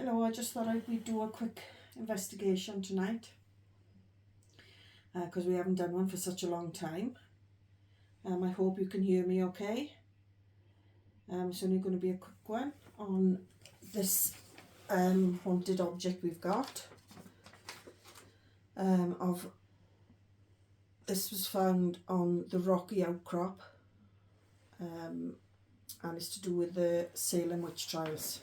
Hello, I just thought we'd do a quick investigation tonight because we haven't done one for such a long time. I hope you can hear me okay. It's only going to be a quick one on this haunted object we've got. This was found on the rocky outcrop and it's to do with the Salem witch trials.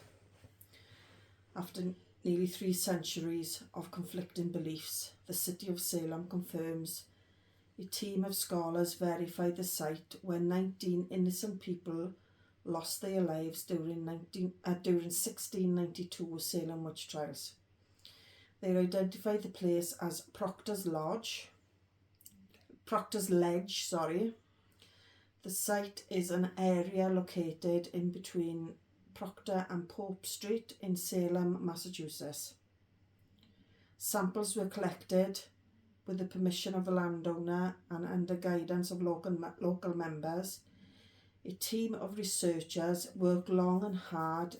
After nearly 3 centuries of conflicting beliefs, the city of Salem confirms a team of scholars verified the site where 19 innocent people lost their lives during 1692 Salem witch trials. They identified the place as Proctor's Ledge. The site is an area located in between Proctor and Pope Street in Salem, Massachusetts. Samples were collected with the permission of the landowner and under guidance of local members. A team of researchers worked long and hard,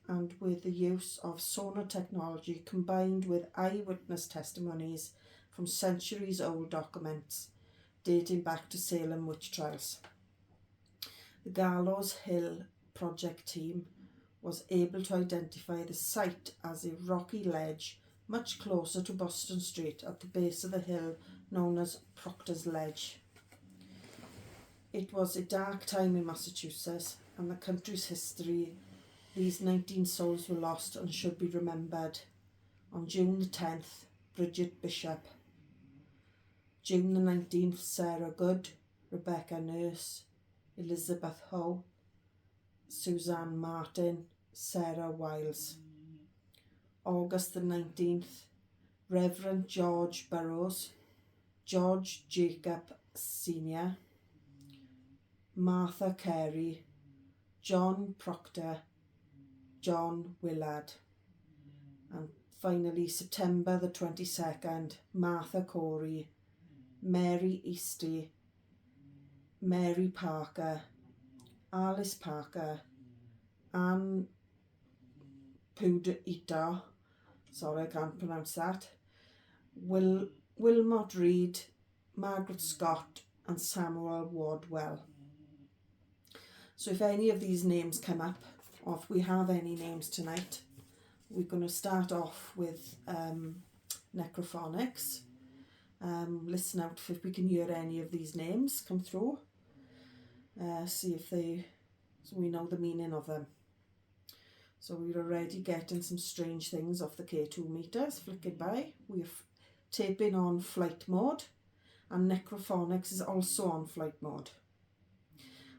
and with the use of sonar technology combined with eyewitness testimonies from centuries-old documents dating back to Salem witch trials. The Gallows Hill project team was able to identify the site as a rocky ledge much closer to Boston Street at the base of the hill known as Proctor's Ledge. It was a dark time in Massachusetts and the country's history. These 19 souls were lost and should be remembered. On June the 10th, Bridget Bishop. June the 19th, Sarah Good, Rebecca Nurse, Elizabeth Howe, Suzanne Martin, Sarah Wiles. August the 19th, Reverend George Burroughs, George Jacob Sr., Martha Carey, John Proctor, John Willard. And finally, September the 22nd, Martha Corey, Mary Eastie, Mary Parker, Alice Parker, Anne Pudita, sorry I can't pronounce that, Wilmot Reed, Margaret Scott and Samuel Wardwell. So if any of these names come up, or if we have any names tonight, we're going to start off with necrophonics. Listen out if we can hear any of these names come through. See if so we know the meaning of them. So we're already getting some strange things off the K2 meters flicking by. We're taping on flight mode, and necrophonics is also on flight mode.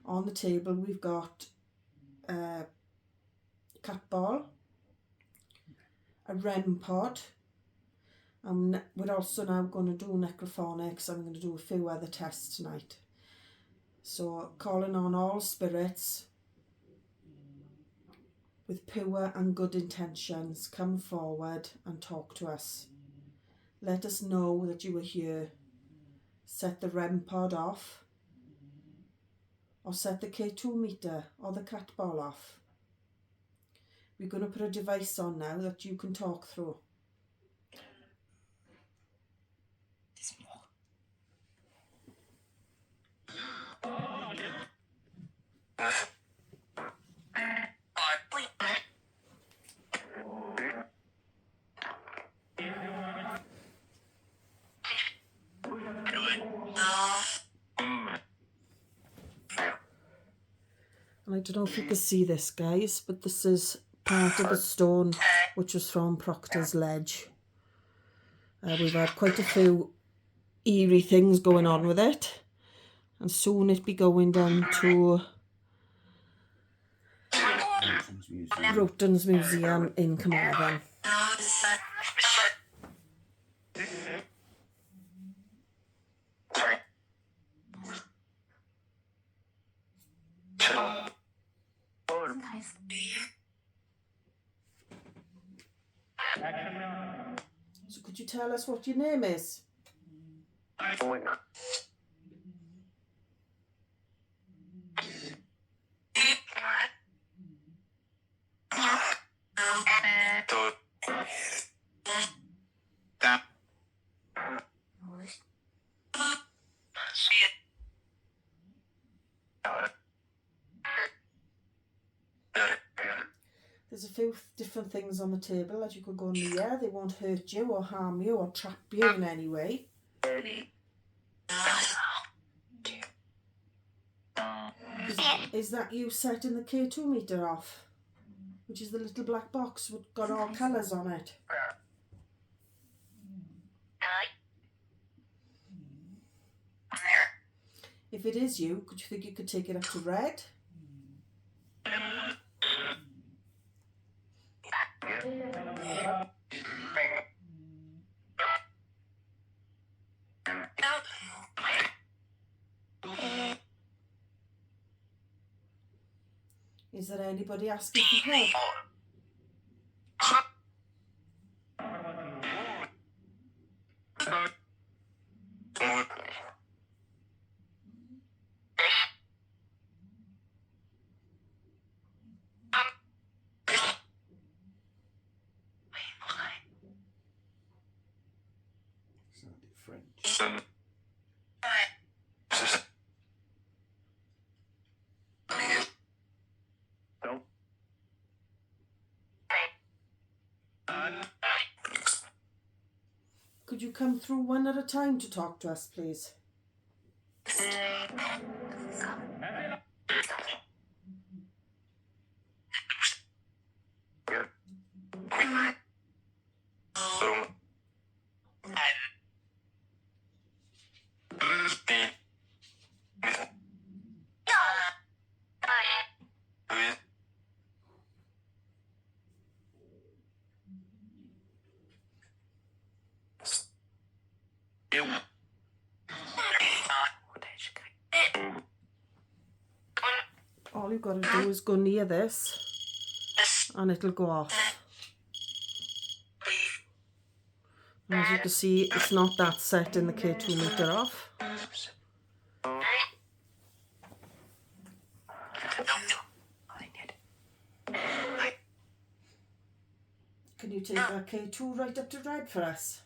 On the table we've got a cat ball, a REM pod, and we're also now going to do necrophonics. I'm going to do a few other tests tonight. So calling on all spirits with pure and good intentions, come forward and talk to us. Let us know that you are here. Set the REM pod off, or set the K2 meter or the cat ball off. We're going to put a device on now that you can talk through. And I don't know if you can see this, guys, but this is part of the stone which was from Proctor's Ledge. We've had quite a few eerie things going on with it, and soon it'll be going down to Roton's Museum in Carmarthen. So could you tell us what your name is? There's a few different things on the table that you could go near. They won't hurt you or harm you or trap you in any way. Is that you setting the K2 meter off? Which is the little black box with got all colours on it. If it is you, could you think you could take it up to red? Is there anybody asking for help? Sounded French. Could you come through one at a time to talk to us, please? All you've got to do is go near this and it'll go off. And as you can see, it's not that setting the K2 meter off. Can you take that K2 right up to red for us?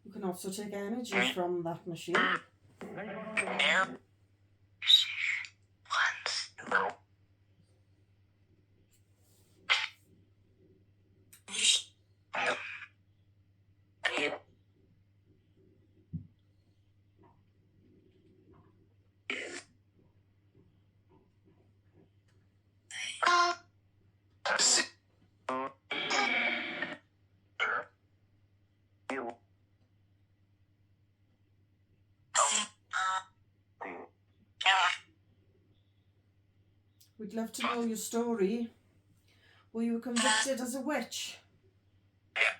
You can also take energy from that machine. We'd love to know your story. Were you convicted as a witch? Yeah.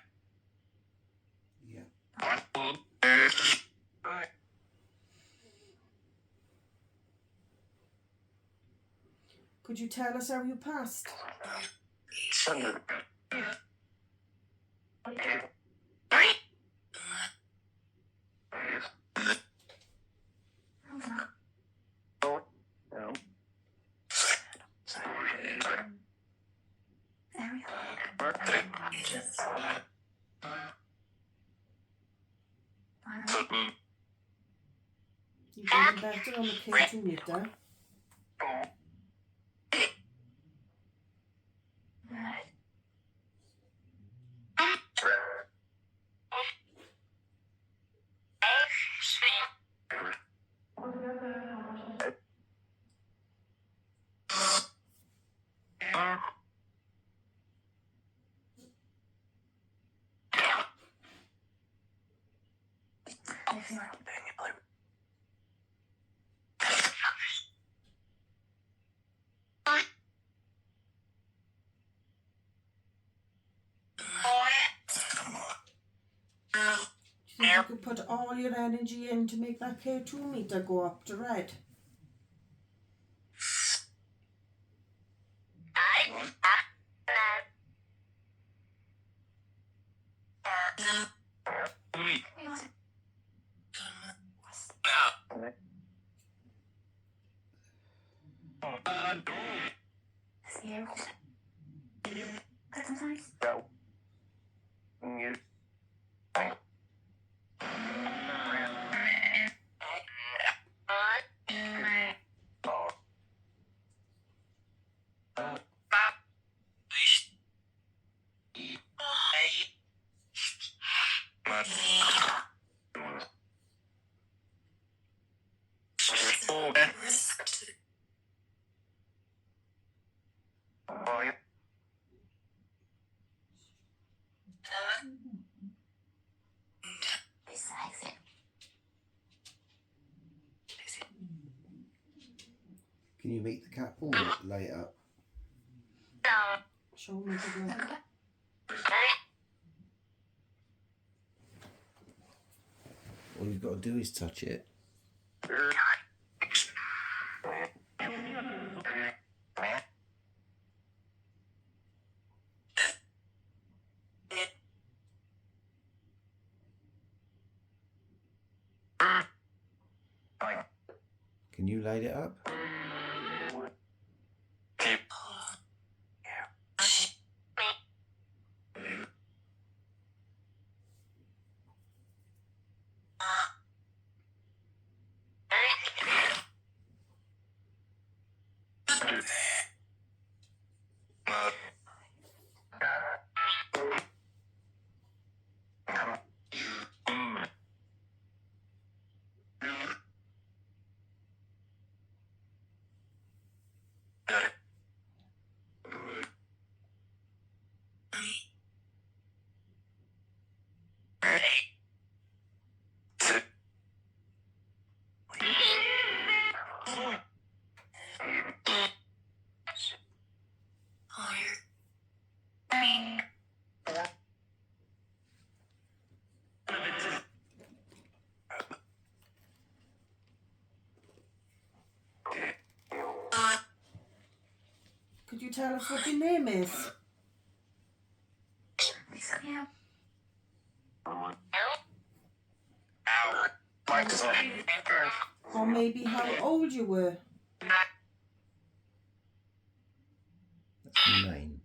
Could you tell us how you passed? You're doing better on the K2 meter. Do you think you could put all your energy in to make that K2 meter go up to red? Can you make the cat or lay it up? Show me good luck. All you've got to do is touch it. Can you light it up? Could you tell us what your name is? Or maybe how old you were? That's the name.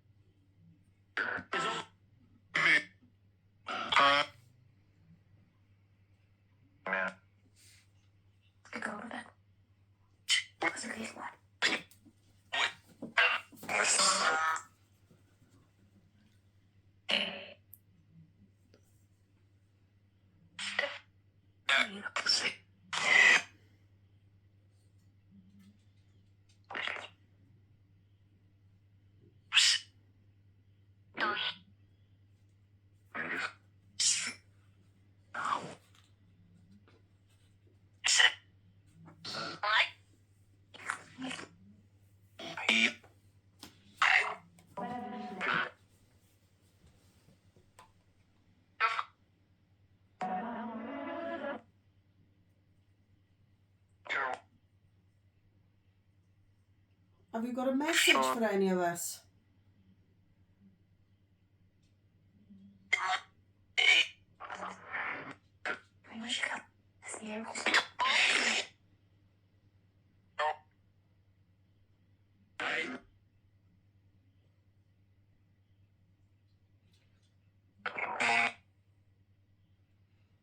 Have you got a message for any of us?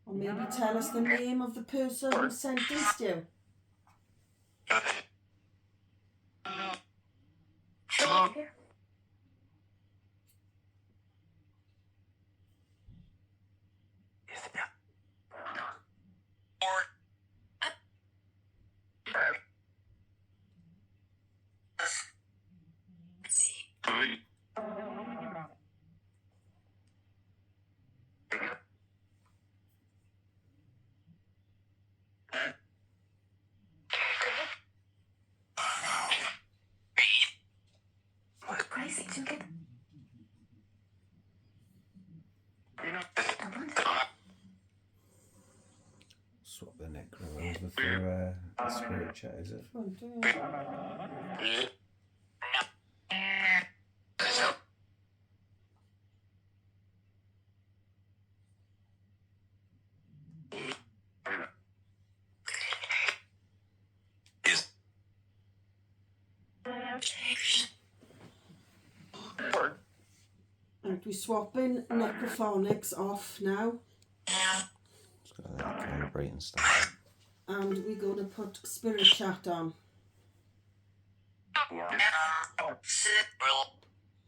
Or maybe tell us the name of the person who sentenced you. Swap the necro over for a spirit chat, is it? Right, we're swapping necrophonics off now, Just got to let it calibrate and stuff. and we're going to put spirit chat on.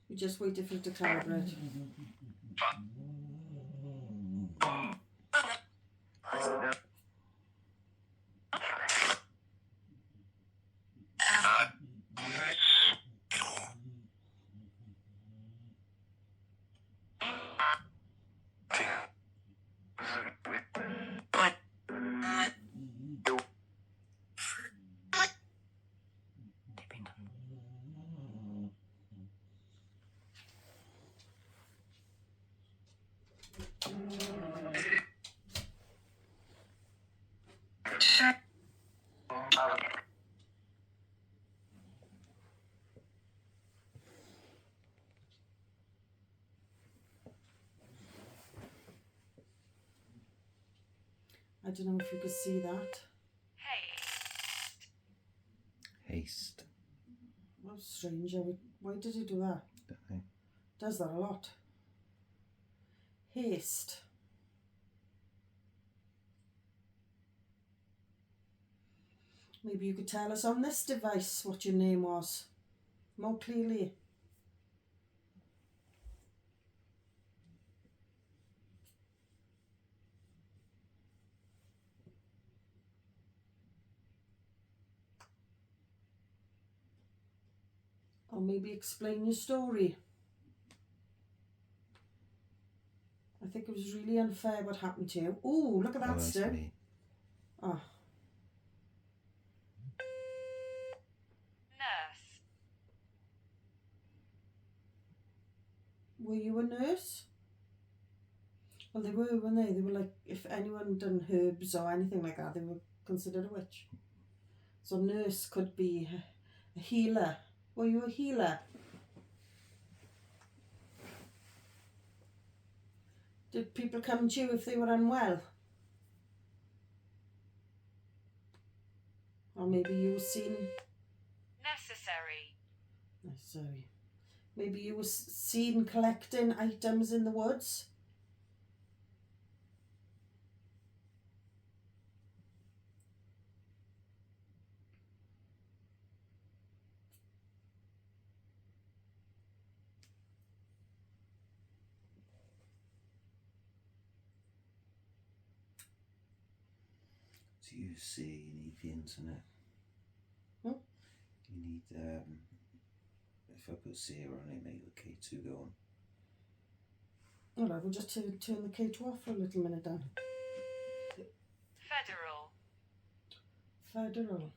We just waited for it to calibrate. I don't know if you could see that. Haste. That's strange. Why did he do that? Don't know. Does that a lot. Haste. Maybe you could tell us on this device what your name was more clearly. Or maybe explain your story. I think it was really unfair what happened to you. Oh, look at that, that's Stu. me. Oh. Nurse. Were you a nurse? Well, they were, weren't they? They were like, if anyone done herbs or anything like that, they were considered a witch. So nurse could be a healer. Were you a healer? Did people come to you if they were unwell? Or maybe you were seen... Necessary. Necessary. Maybe you were seen collecting items in the woods? So you see, you need the internet. Hmm? You need, if I put Sierra on it, make the K2 go on. Alright, we'll just turn the K2 off for a little minute then. Federal. Federal.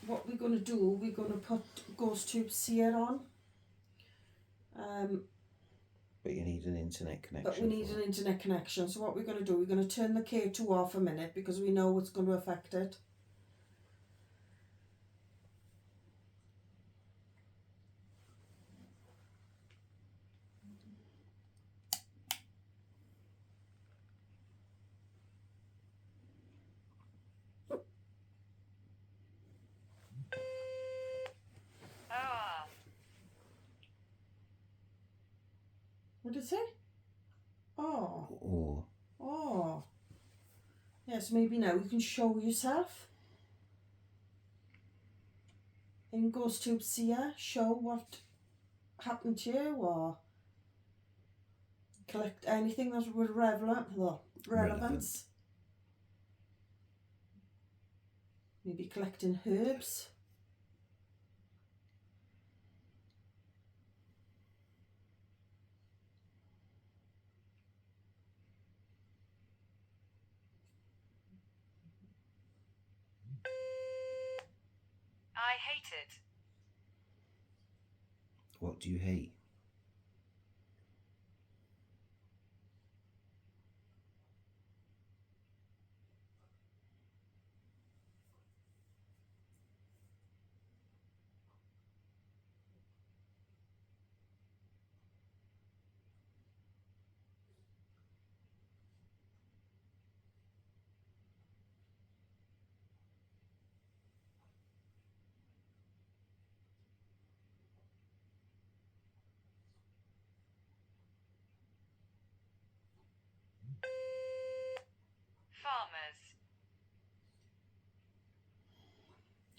What we're going to do, we're going to put Ghost Tube Seer on. But you need an internet connection. But we need an internet connection. So what we're going to do, we're going to turn the K2 off a minute because we know it's going to affect it. Oh. What did it say? Oh. Or Oh. Yes, maybe now you can show yourself. In Ghost Tube Seer, show what happened to you or collect anything that was relevance. Maybe collecting herbs. I hate it. what do you hate?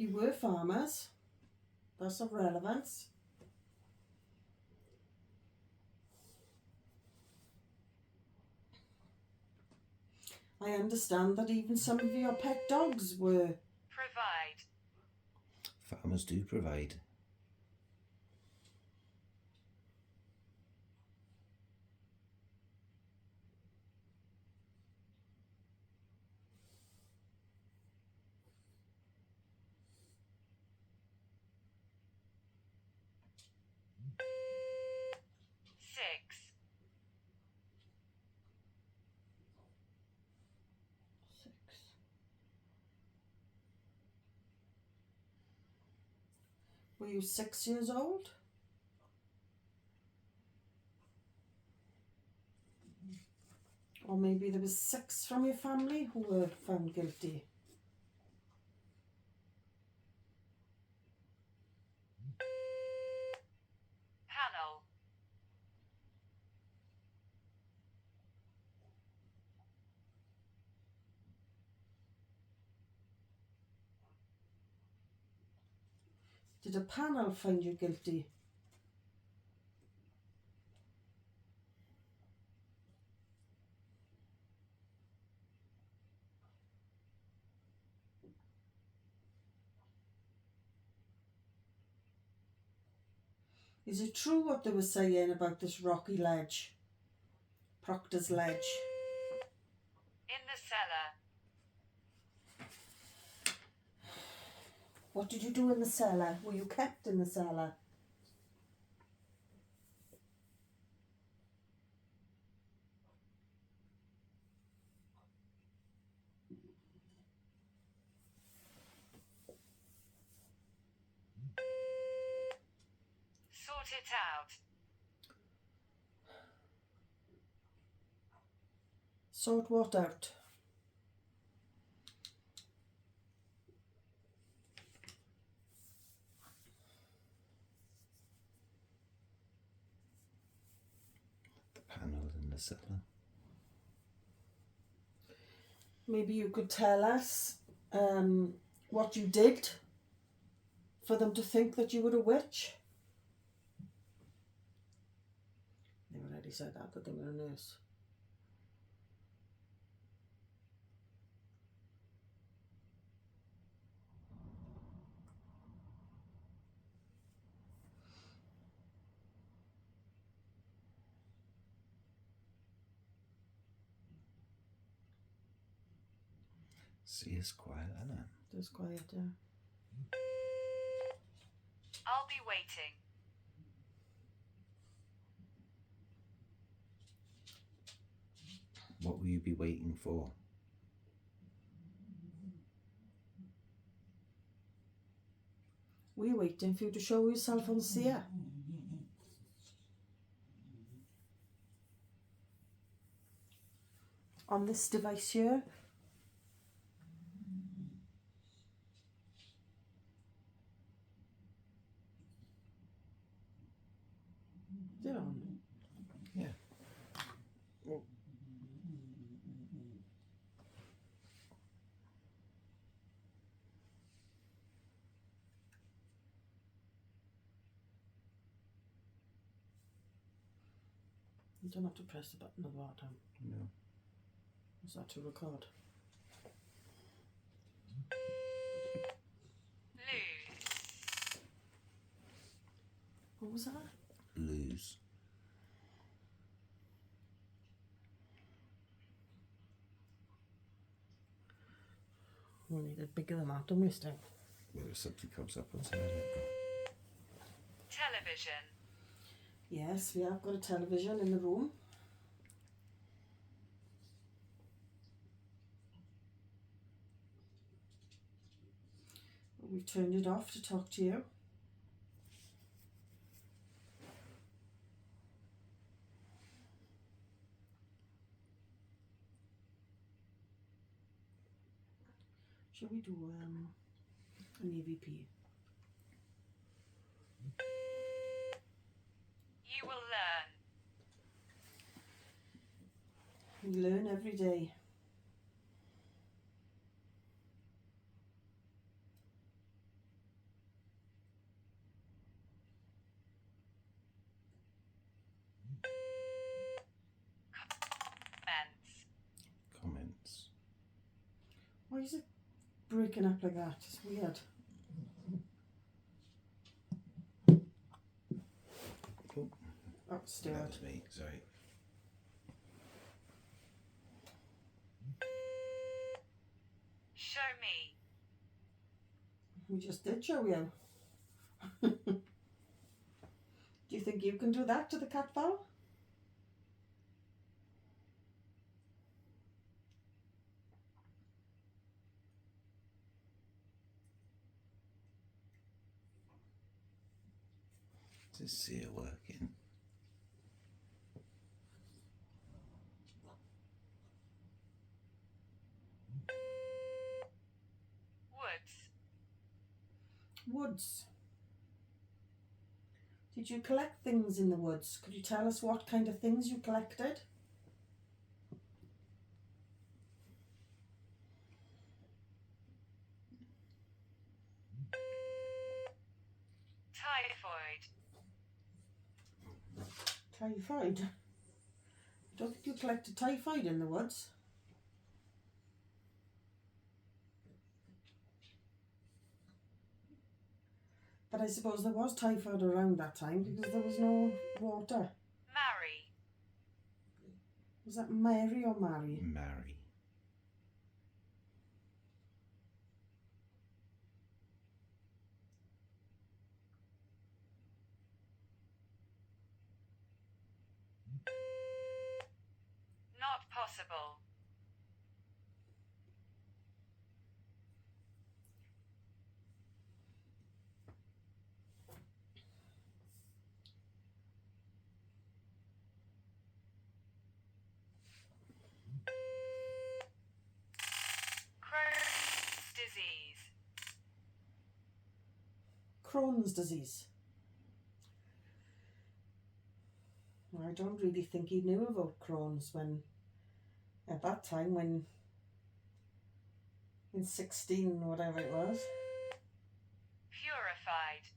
You were farmers. That's of relevance. I understand that even some of your pet dogs were. Provide. Farmers do provide. Six. Were you 6 years old? Or maybe there was 6 from your family who were found guilty. Panel. Did a panel find you guilty? Is it true what they were saying about this rocky ledge? Proctor's Ledge. In the cellar. What did you do in the cellar? Were you kept in the cellar? Sort it out. Sort what out? The panel in the cellar. Maybe you could tell us what you did for them to think that you were a witch. They already said that they were a nurse. See, it's quiet, isn't it? Just quiet, yeah. I'll be waiting. What will you be waiting for? We're waiting for you to show yourself on seer. On this device here. They're on. Yeah. Well, You don't have to press the button at the bottom. no. Is that to record? Lose. What was that? Lose. We need it bigger than that, don't we, Steve? Well, if something comes up outside it. Television. Yes, we have got a television in the room. We've turned it off to talk to you. Shall we do an EVP? You will learn. We learn every day. Why is it breaking up like that? It's weird. Oh, Oh, that Stuart. was me, sorry. Show me. We just did show you. Do you think you can do that to the cat, Val? Is this sear working? Woods. Woods. Did you collect things in the woods? Could you tell us what kind of things you collected? Typhoid. Typhoid. I don't think you collected typhoid in the woods. But I suppose there was typhoid around that time because there was no water. Marry. Was that Mary or Mary? Marry. Not possible. Crohn's disease. Crohn's disease. I don't really think he knew about Crohn's when, at that time, when in 16, whatever it was. Purified.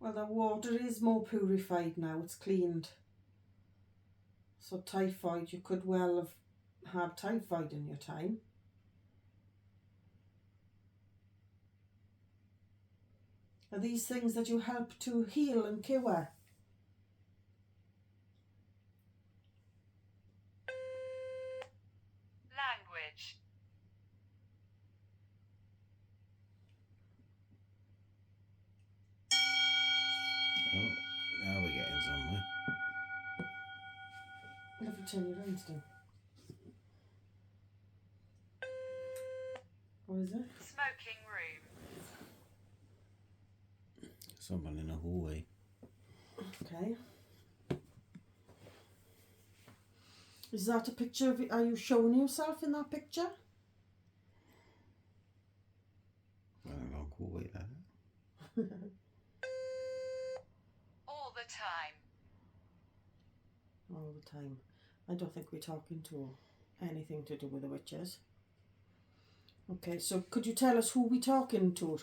Well, the water is more purified now, it's cleaned. So typhoid, you could well have had typhoid in your time. Are these things that you help to heal and cure? Language. Oh, now we're getting somewhere. You'll have to turn your around still. What is it? Smoking room. Someone in a hallway. Okay. Is that a picture of, are you showing yourself in that picture? Well, a long hallway that. All the time. All the time. I don't think we're talking to anything to do with the witches. Okay, so could you tell us who we're talking to?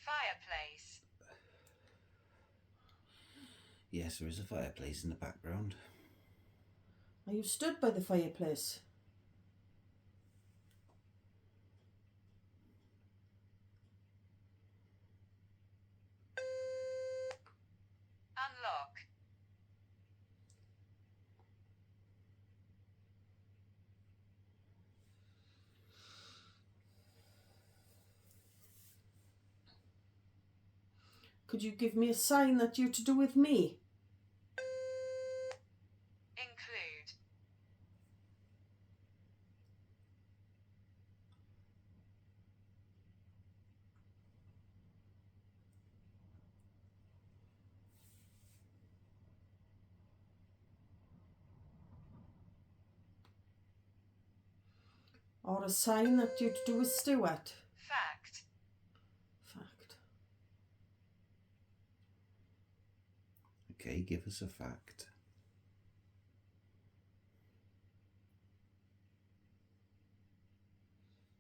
Fireplace. Yes, there is a fireplace in the background. Are you stood by the fireplace? Unlock. Could you give me a sign that you're to do with me? Include. Or a sign that you're to do with Stuart? Fact. Fact. Okay, give us a fact.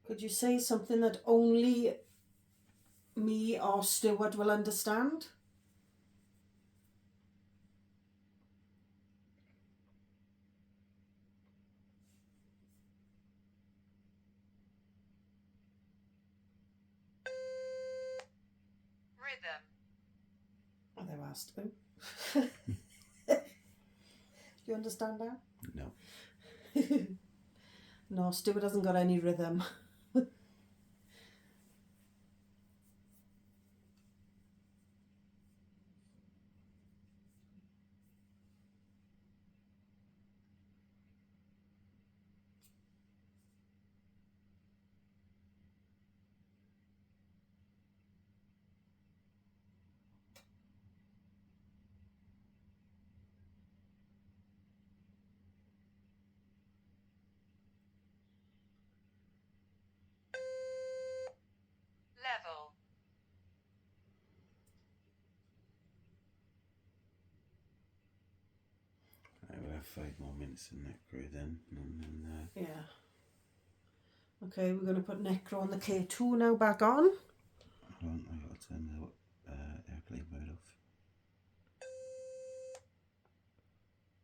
Could you say something that only me or Stuart will understand. Rhythm. Oh, they asked. Do you understand that? No. No, Stuart hasn't got any rhythm. Level. Right, we'll have 5 more minutes in that crew then, and then Yeah. Okay, we're going to put Necro on the K2 now back on. I've got to turn the airplane mode off.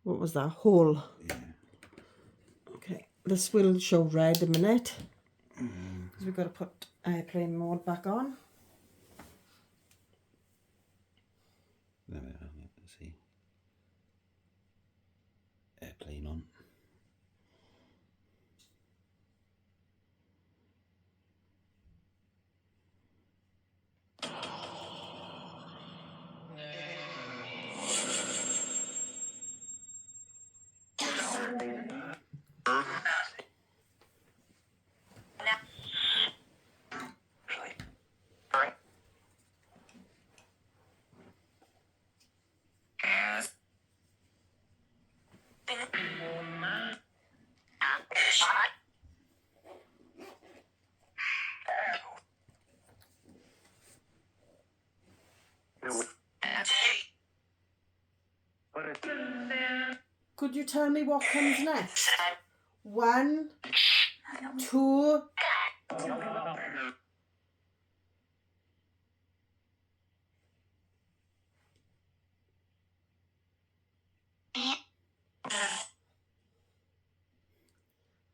What was that? Hole. Yeah. Okay, this will show red a minute. Because we've got to put airplane mode back on. No, let's see. Airplane on. Could you tell me what comes next? 1, 2.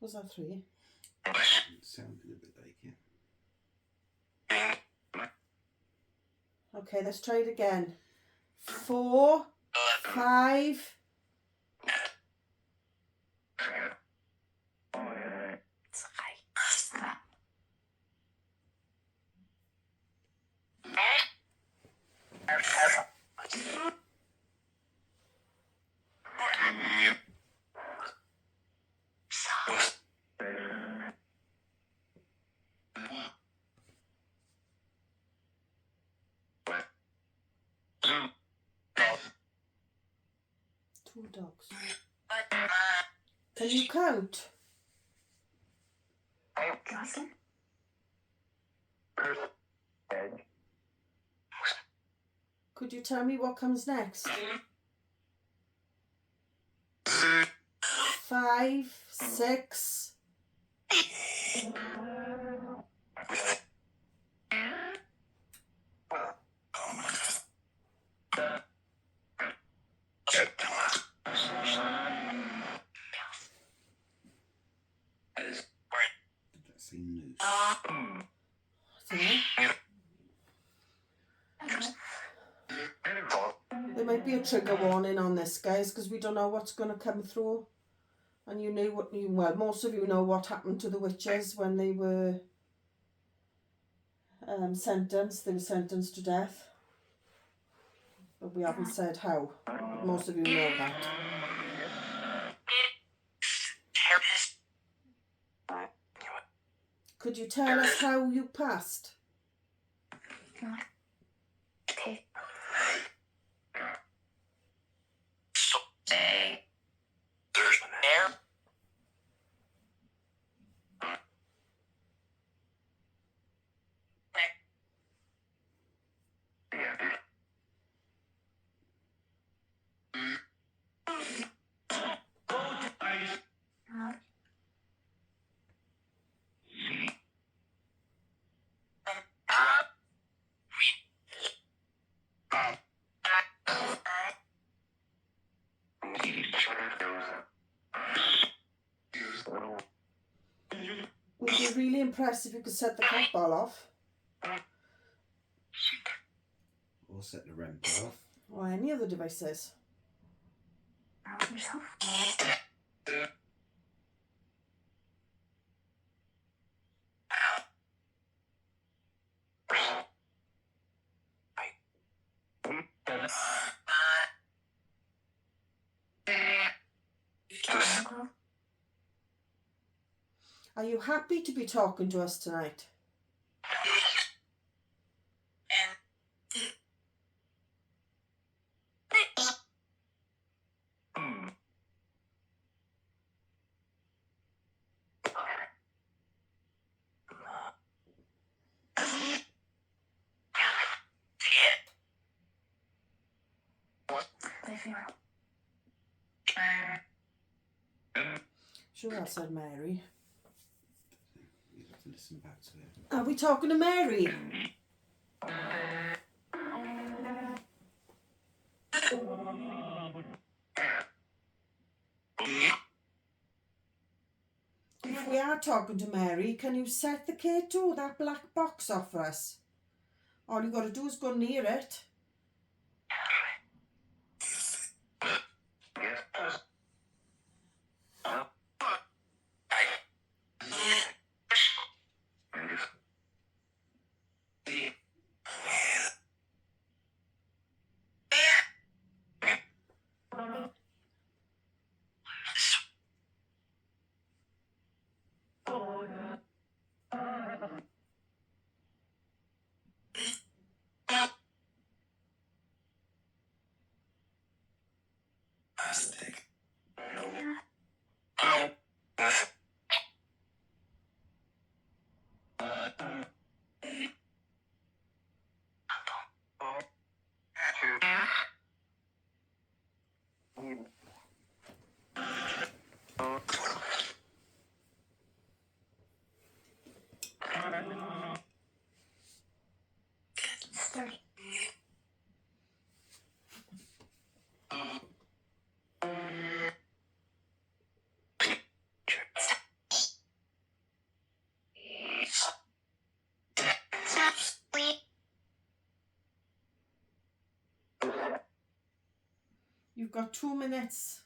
Was that 3? Sounded a bit like it. Okay, let's try it again. 4, 5. Two dogs. Can you count? Could you tell me what comes next? 5, 6. Did that seem loose? There might be a trigger warning on this, guys, because we don't know what's going to come through. And you know what you, well, most of you know what happened to the witches when they were sentenced. They were sentenced to death. But we haven't said how. But most of you know that. Could you tell us how you passed? Would be really impressed if you could set the cat ball off. Or set the REM pod off. Or any other devices. Are you happy to be talking to us tonight? Sure, I said Mary. You have to listen back to it. Are we talking to Mary? If we are talking to Mary, can you set the K2, that black box, off for us? All you got to do is go near it. You've got 2 minutes.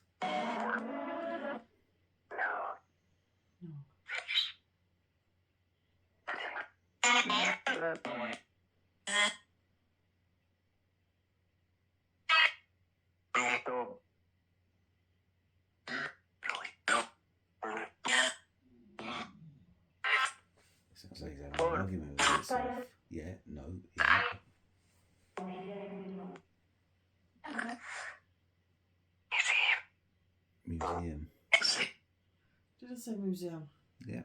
Sounds like he's having an argument with himself. Yeah, no, yeah. Museum. Did it say museum? Yeah.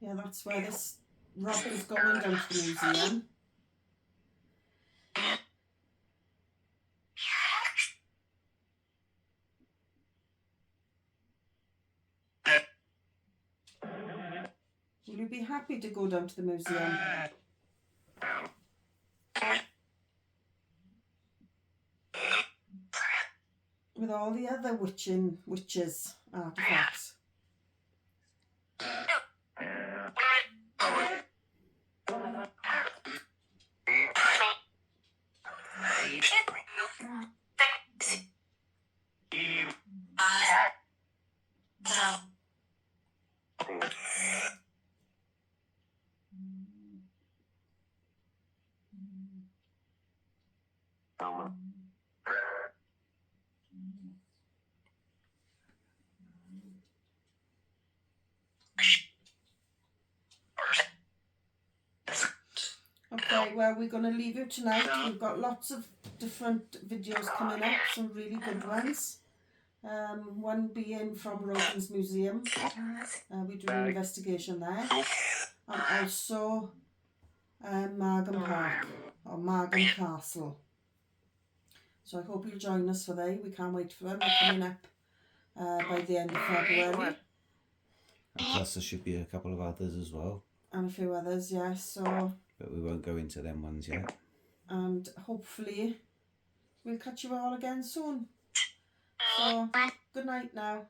Yeah, that's where this rock is going, down to the museum. Will you be happy to go down to the museum? With all the other witches artifacts. Okay, well, we're going to leave you tonight. We've got lots of different videos coming up, some really good ones. One being from Rogan's Museum. We do an investigation there. And also Margam Park, or Margam Castle. So I hope you'll join us for them. We can't wait for them. They're coming up by the end of February. And plus there should be a couple of others as well. And a few others, yes. So, but we won't go into them ones yet. And hopefully we'll catch you all again soon. So, good night now.